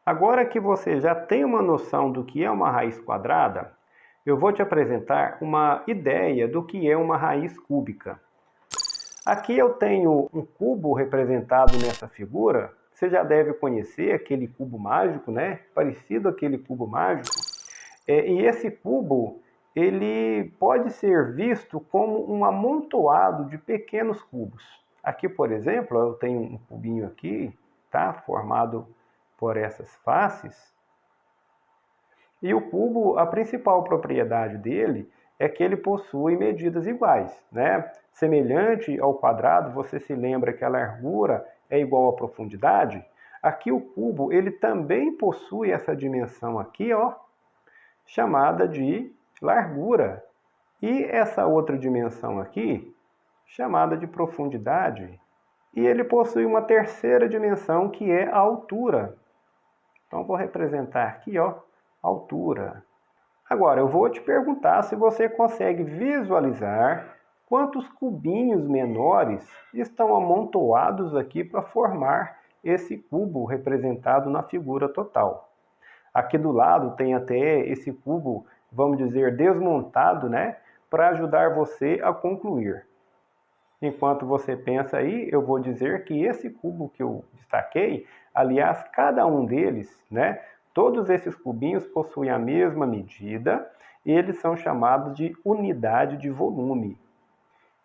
Agora que você já tem uma noção do que é uma raiz quadrada, eu vou te apresentar uma ideia do que é uma raiz cúbica. Aqui eu tenho um cubo representado nessa figura. Você já deve conhecer aquele cubo mágico, né? Parecido àquele cubo mágico. E esse cubo, ele pode ser visto como um amontoado de pequenos cubos. Aqui, por exemplo, eu tenho um cubinho aqui, tá? Formado por essas faces. E o cubo, a principal propriedade dele é que ele possui medidas iguais, né? Semelhante ao quadrado, você se lembra que a largura é igual à profundidade? Aqui o cubo, ele também possui essa dimensão aqui, ó, chamada de largura. E essa outra dimensão aqui, chamada de profundidade. E ele possui uma terceira dimensão, que é a altura. Então, vou representar aqui, ó, altura. Agora, eu vou te perguntar se você consegue visualizar quantos cubinhos menores estão amontoados aqui para formar esse cubo representado na figura total. Aqui do lado tem até esse cubo, vamos dizer, desmontado, né, para ajudar você a concluir. Enquanto você pensa aí, eu vou dizer que esse cubo que eu destaquei, aliás, cada um deles, né, todos esses cubinhos possuem a mesma medida e eles são chamados de unidade de volume.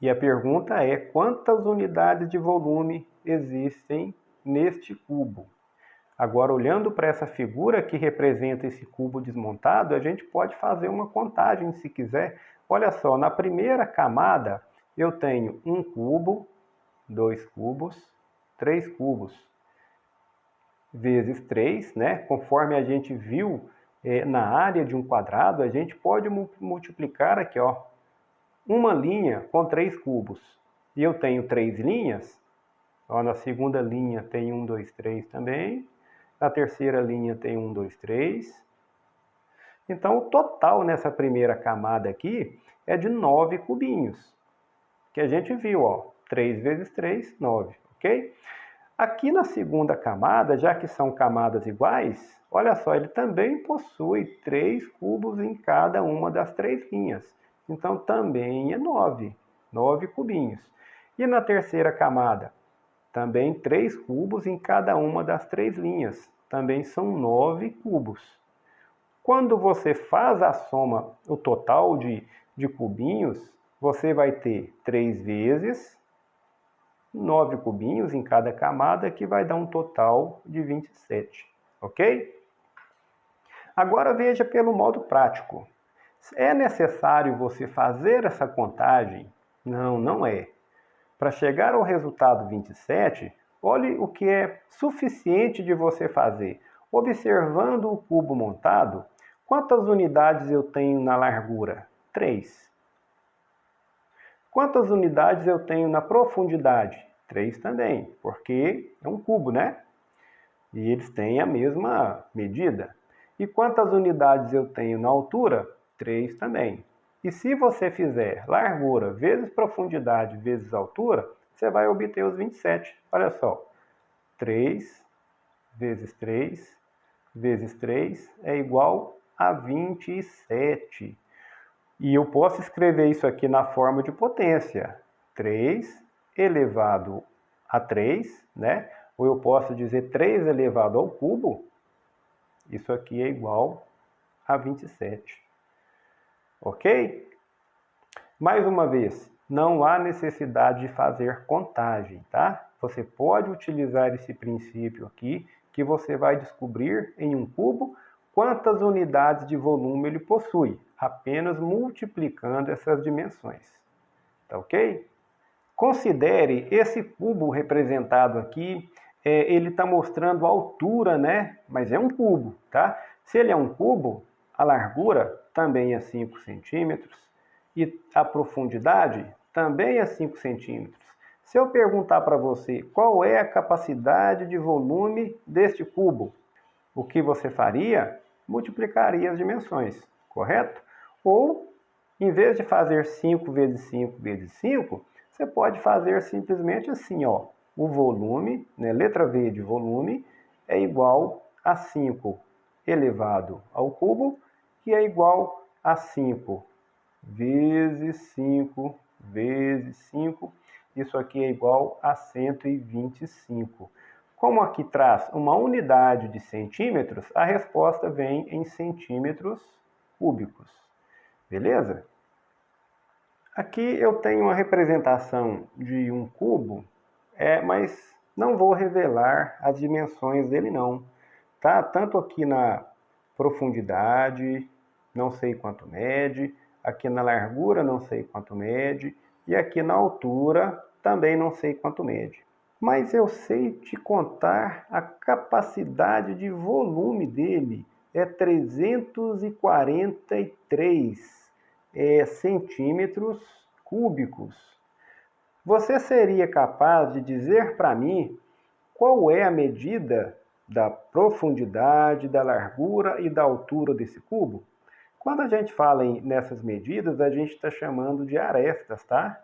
E a pergunta é: quantas unidades de volume existem neste cubo? Agora, olhando para essa figura que representa esse cubo desmontado, a gente pode fazer uma contagem se quiser. Olha só, na primeira camada eu tenho um cubo, 2 cubos, 3 cubos, vezes 3, né? Conforme a gente viu na área de um quadrado, a gente pode multiplicar aqui, ó, uma linha com 3 cubos. E eu tenho 3 linhas, ó, na segunda linha tem 1, 2, 3 também. Na terceira linha tem 1, 2, 3. Então, o total nessa primeira camada aqui é de 9 cubinhos. Que a gente viu, ó, 3 vezes 3, 9, ok? Aqui na segunda camada, já que são camadas iguais, olha só, ele também possui 3 cubos em cada uma das 3 linhas. Então, também é 9 cubinhos. E na terceira camada? Também 3 cubos em cada uma das 3 linhas. Também são 9 cubos. Quando você faz a soma, o total de cubinhos, você vai ter 3 vezes 9 cubinhos em cada camada, que vai dar um total de 27. Ok? Agora veja pelo modo prático. É necessário você fazer essa contagem? Não, não é. Para chegar ao resultado 27, olhe o que é suficiente de você fazer. Observando o cubo montado, quantas unidades eu tenho na largura? 3. Quantas unidades eu tenho na profundidade? 3 também, porque é um cubo, né? E eles têm a mesma medida. E quantas unidades eu tenho na altura? 3 também. E se você fizer largura vezes profundidade vezes altura, você vai obter os 27. Olha só, 3 vezes 3 vezes 3 é igual a 27. E eu posso escrever isso aqui na forma de potência. 3 elevado a 3, né? Ou eu posso dizer 3 elevado ao cubo. Isso aqui é igual a 27. Ok? Mais uma vez, não há necessidade de fazer contagem, tá? Você pode utilizar esse princípio aqui, que você vai descobrir em um cubo quantas unidades de volume ele possui, apenas multiplicando essas dimensões. Tá ok? Considere esse cubo representado aqui, ele está mostrando a altura, né? Mas é um cubo, tá? Se ele é um cubo, a largura também é 5 centímetros e a profundidade também é 5 centímetros. Se eu perguntar para você qual é a capacidade de volume deste cubo, o que você faria? Multiplicaria as dimensões, correto? Ou, em vez de fazer 5 vezes 5 vezes 5, você pode fazer simplesmente assim, ó. O volume, né, letra V de volume, é igual a 5 elevado ao cubo, que é igual a 5 vezes 5 vezes 5. Isso aqui é igual a 125. Como aqui traz uma unidade de centímetros, a resposta vem em centímetros cúbicos. Beleza? Aqui eu tenho uma representação de um cubo, mas não vou revelar as dimensões dele não. Tá? Tanto aqui na profundidade, não sei quanto mede, aqui na largura não sei quanto mede, e aqui na altura também não sei quanto mede. Mas eu sei te contar a capacidade de volume dele, é 343 centímetros cúbicos. Você seria capaz de dizer para mim qual é a medida da profundidade, da largura e da altura desse cubo? Quando a gente fala nessas medidas, a gente está chamando de arestas, tá?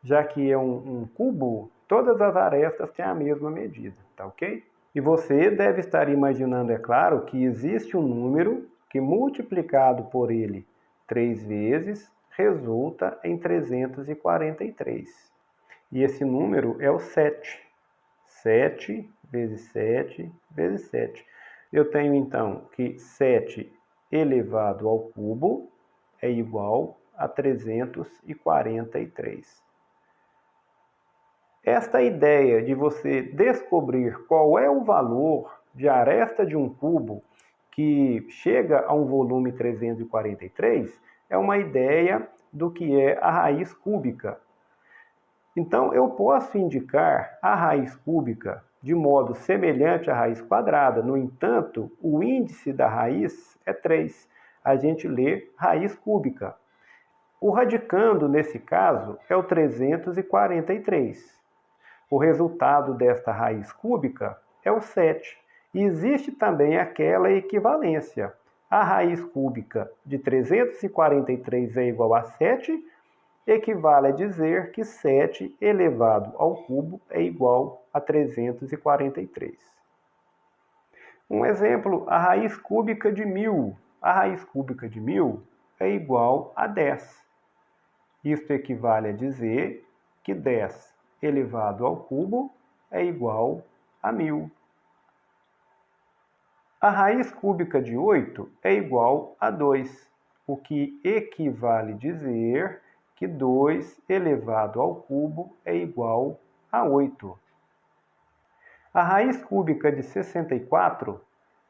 Já que é um cubo, todas as arestas têm a mesma medida, tá ok? E você deve estar imaginando, é claro, que existe um número que multiplicado por ele 3 vezes resulta em 343. E esse número é o 7. 7 vezes 7 vezes 7. Eu tenho então que 7 elevado ao cubo é igual a 343. Esta ideia de você descobrir qual é o valor de aresta de um cubo que chega a um volume 343 é uma ideia do que é a raiz cúbica. Então, eu posso indicar a raiz cúbica de modo semelhante à raiz quadrada. No entanto, o índice da raiz é 3. A gente lê raiz cúbica. O radicando, nesse caso, é o 343. O resultado desta raiz cúbica é o 7. E existe também aquela equivalência. A raiz cúbica de 343 é igual a 7, equivale a dizer que 7 elevado ao cubo é igual a 343. Um exemplo, a raiz cúbica de 1000. A raiz cúbica de 1000 é igual a 10. Isto equivale a dizer que 10 elevado ao cubo é igual a 1000. A raiz cúbica de 8 é igual a 2, o que equivale a dizer que 2 elevado ao cubo é igual a 8. A raiz cúbica de 64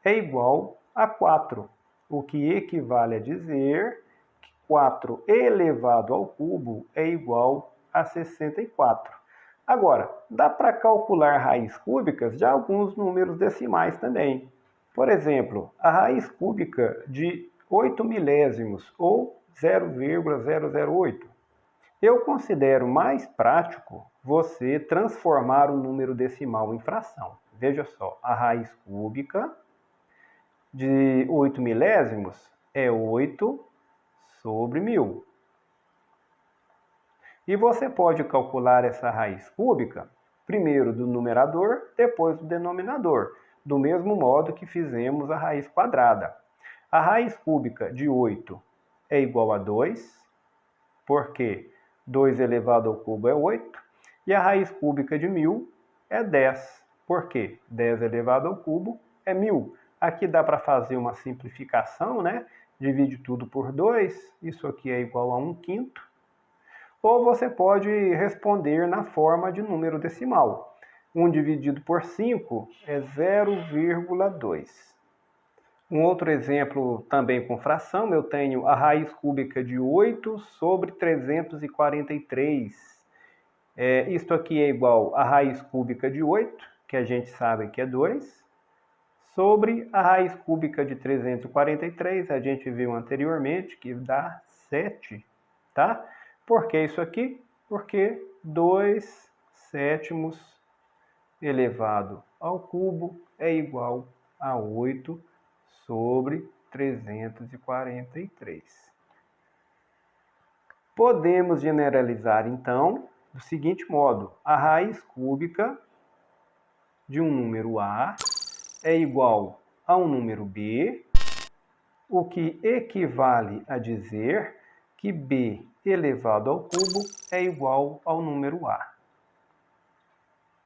é igual a 4, o que equivale a dizer que 4 elevado ao cubo é igual a 64. Agora, dá para calcular raízes cúbicas de alguns números decimais também. Por exemplo, a raiz cúbica de 8 milésimos ou 0,008. Eu considero mais prático você transformar o número decimal em fração. Veja só, a raiz cúbica de 8 milésimos é 8 sobre 1000. E você pode calcular essa raiz cúbica primeiro do numerador, depois do denominador, do mesmo modo que fizemos a raiz quadrada. A raiz cúbica de 8 é igual a 2, porque 2 elevado ao cubo é 8, e a raiz cúbica de 1000 é 10, porque 10 elevado ao cubo é 1000. Aqui dá para fazer uma simplificação, né? Divide tudo por 2, isso aqui é igual a 1/5. Ou você pode responder na forma de número decimal. 1 dividido por 5 é 0,2. Um outro exemplo também com fração, eu tenho a raiz cúbica de 8 sobre 343. Isto aqui é igual a raiz cúbica de 8, que a gente sabe que é 2, sobre a raiz cúbica de 343, a gente viu anteriormente que dá 7, tá? Por que isso aqui? Porque 2 sétimos elevado ao cubo é igual a 8 sobre 343. Podemos generalizar, então, do seguinte modo: a raiz cúbica de um número A é igual ao número b, o que equivale a dizer que b elevado ao cubo é igual ao número a.